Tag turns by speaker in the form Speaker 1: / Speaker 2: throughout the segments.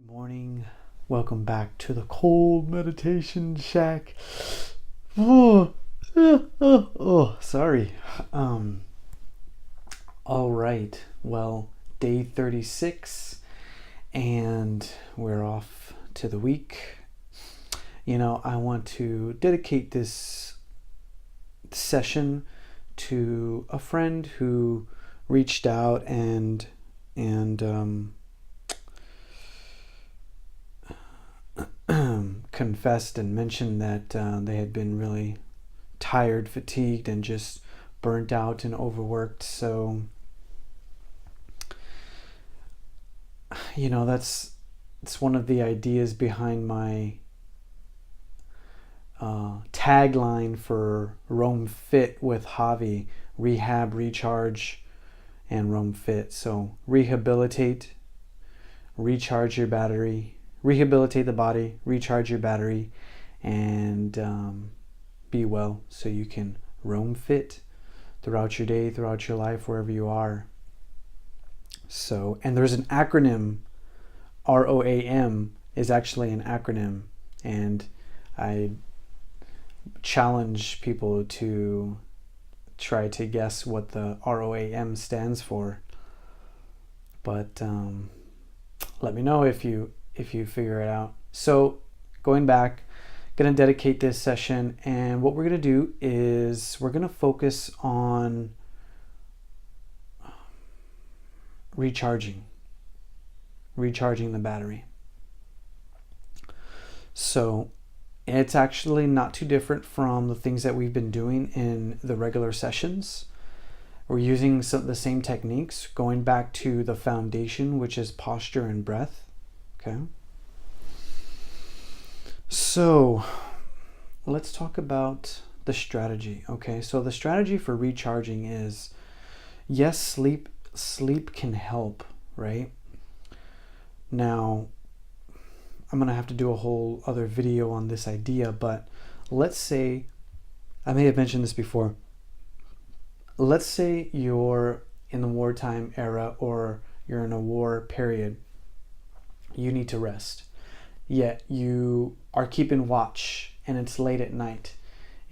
Speaker 1: Morning. Welcome back to the cold meditation shack. Sorry. All right. Well, day 36 and we're off to the week. I want to dedicate this session to a friend who reached out and confessed and mentioned that they had been really tired, fatigued, and just burnt out and overworked. So, it's one of the ideas behind my tagline for Roam Fit with Javi: rehab, recharge, and Roam Fit. So rehabilitate, recharge your battery, rehabilitate the body, recharge your battery, and be well so you can roam fit throughout your day, throughout your life, wherever you are. So, and there's an acronym. ROAM is actually an acronym, and I challenge people to try to guess what the ROAM stands for. But let me know if you figure it out. So, going back, going to dedicate this session, and what we're going to do is we're going to focus on recharging the battery. So it's actually not too different from the things that we've been doing in the regular sessions. We're using the same techniques, going back to the foundation, which is posture and breath. Okay. So let's talk about the strategy. Okay. So the strategy for recharging is, yes, sleep can help, right? Now, I'm going to have to do a whole other video on this idea, but let's say, I may have mentioned this before, let's say you're in the wartime era or you're in a war period. You need to rest, yet you are keeping watch and it's late at night,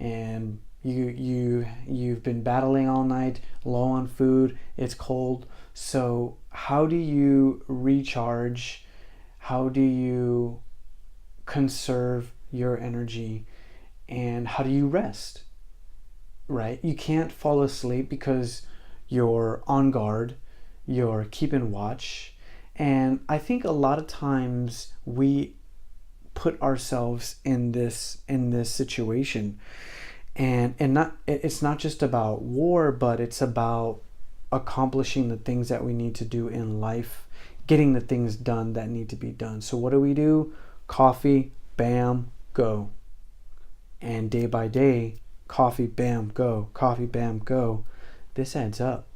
Speaker 1: and you've been battling all night, low on food, it's cold. So how do you recharge? How do you conserve your energy? And how do you rest? Right? You can't fall asleep because you're on guard, you're keeping watch. And I think a lot of times we put ourselves in this situation. And it's not just about war, but it's about accomplishing the things that we need to do in life, getting the things done that need to be done. So what do? Coffee, bam, go. And day by day, coffee, bam, go. Coffee, bam, go. This adds up.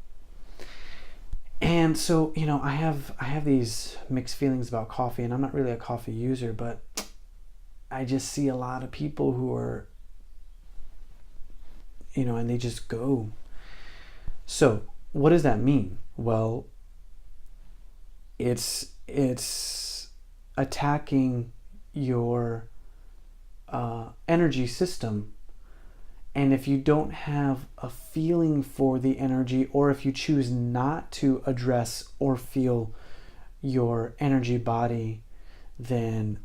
Speaker 1: And so, I have these mixed feelings about coffee, and I'm not really a coffee user, but I just see a lot of people who are, and they just go. So what does that mean? Well, it's attacking your energy system. And if you don't have a feeling for the energy, or if you choose not to address or feel your energy body, then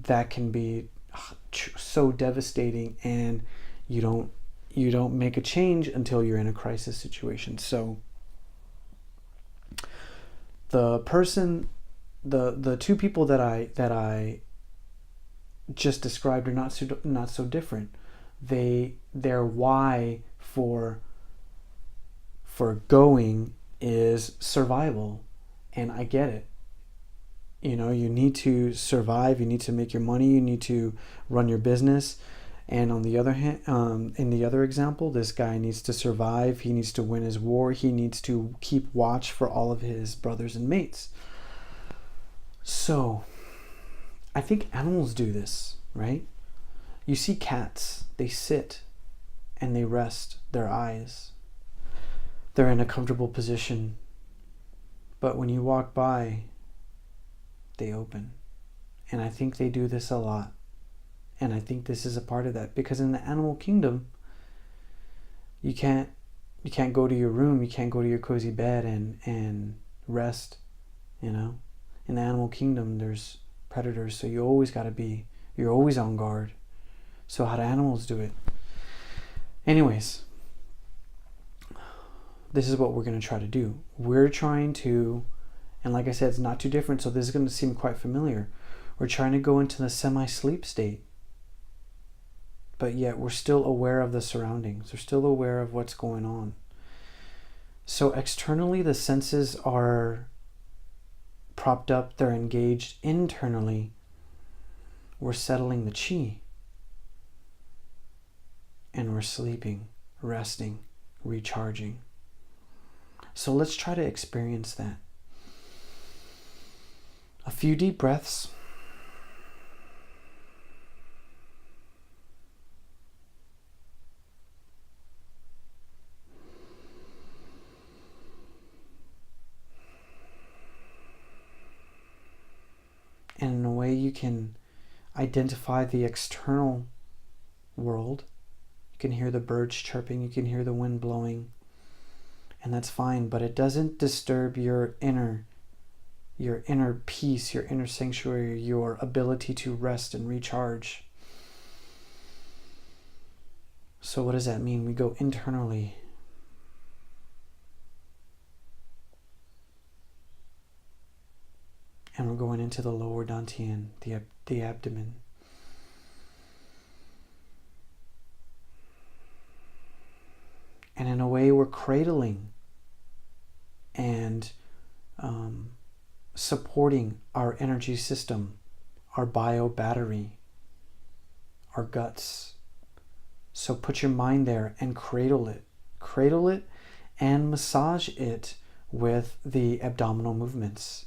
Speaker 1: that can be so devastating, and you don't make a change until you're in a crisis situation. So the two people that I just described are not so different. Their why for going is survival, and I get it. You need to survive, you need to make your money, you need to run your business. And on the other hand, in the other example, this guy needs to survive, he needs to win his war, he needs to keep watch for all of his brothers and mates. So I think animals do this, right? You see cats, they sit and they rest their eyes. They're in a comfortable position. But when you walk by, they open. And I think they do this a lot. And I think this is a part of that, because in the animal kingdom, you can't go to your room, you can't go to your cozy bed and rest, you know. In the animal kingdom, there's predators, so you're always on guard. So how do animals do it? Anyways, this is what we're going to try to do. We're trying to, and like I said, it's not too different, so this is going to seem quite familiar. We're trying to go into the semi-sleep state, but yet we're still aware of the surroundings. We're still aware of what's going on. So externally, the senses are propped up, they're engaged. Internally, we're settling the chi. And we're sleeping, resting, recharging. So let's try to experience that. A few deep breaths. And in a way you can identify the external world. You can hear the birds chirping, you can hear the wind blowing, and that's fine, but it doesn't disturb your inner peace, your inner sanctuary, your ability to rest and recharge. So what does that mean? We go internally. And we're going into the lower dantian, the abdomen. And in a way, we're cradling and supporting our energy system, our bio battery, our guts. So put your mind there and cradle it. Cradle it and massage it with the abdominal movements.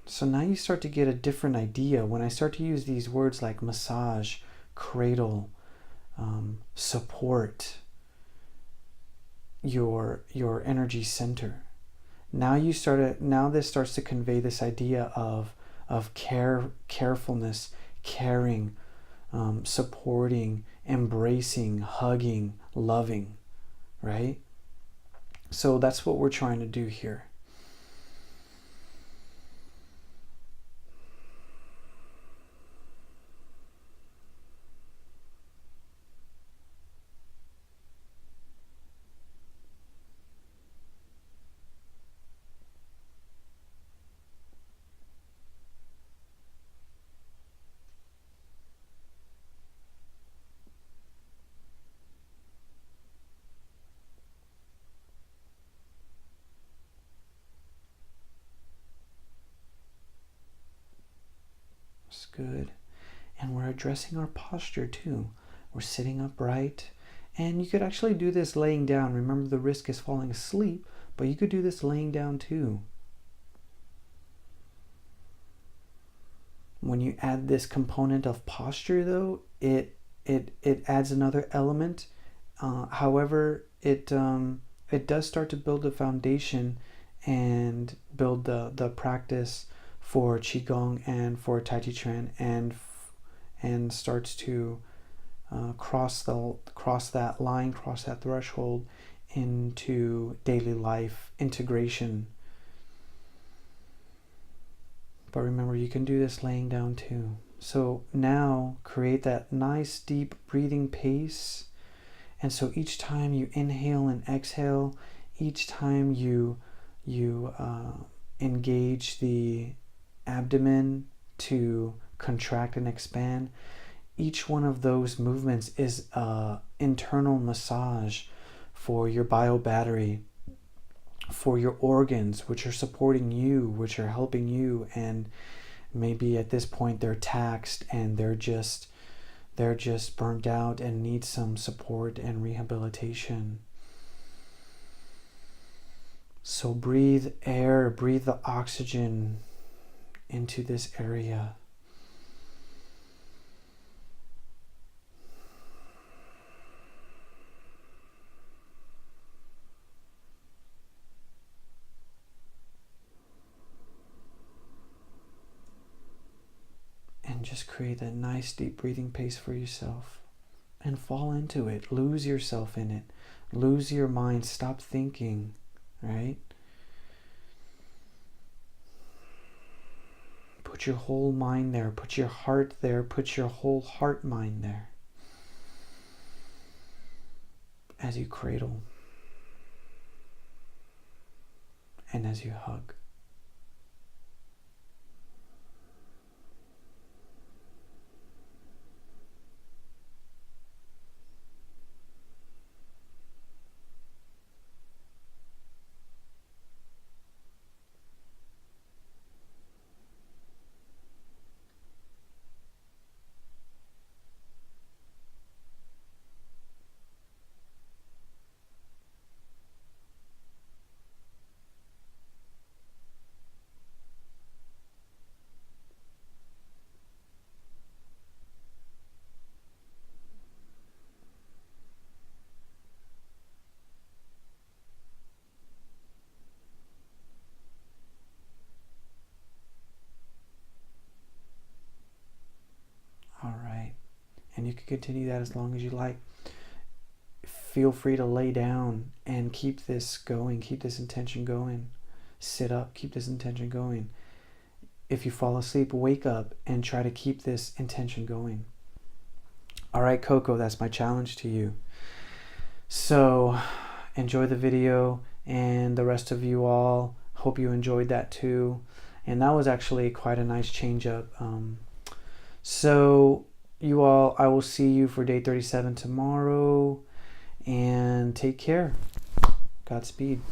Speaker 1: So now you start to get a different idea. When I start to use these words like massage, cradle, support your energy center. Now this starts to convey this idea of carefulness, caring, supporting, embracing, hugging, loving, right? So that's what we're trying to do here. That's good. And we're addressing our posture too. We're sitting upright. And you could actually do this laying down. Remember, the risk is falling asleep, but you could do this laying down too. When you add this component of posture, though, it adds another element. However, it does start to build a foundation and build the practice for Qigong and for Tai Chi Chuan, and starts to cross that line, cross that threshold into daily life integration. But remember, you can do this laying down too. So now create that nice deep breathing pace. And so each time you inhale and exhale, each time you engage the abdomen to contract and expand, each one of those movements is an internal massage for your bio battery, for your organs, which are supporting you, which are helping you, and maybe at this point they're taxed and they're just burnt out and need some support and rehabilitation. So breathe air, breathe the oxygen into this area. And just create that nice deep breathing pace for yourself. And fall into it. Lose yourself in it. Lose your mind. Stop thinking, right? Put your whole mind there. Put your heart there. Put your whole heart mind there. As you cradle. And as you hug. All right. And you can continue that as long as you like. Feel free to lay down and keep this going. Keep this intention going. Sit up. Keep this intention going. If you fall asleep, wake up and try to keep this intention going. All right, Coco, that's my challenge to you. So enjoy the video, and the rest of you all, hope you enjoyed that too. And that was actually quite a nice change up. So you all, I will see you for day 37 tomorrow, and take care. Godspeed.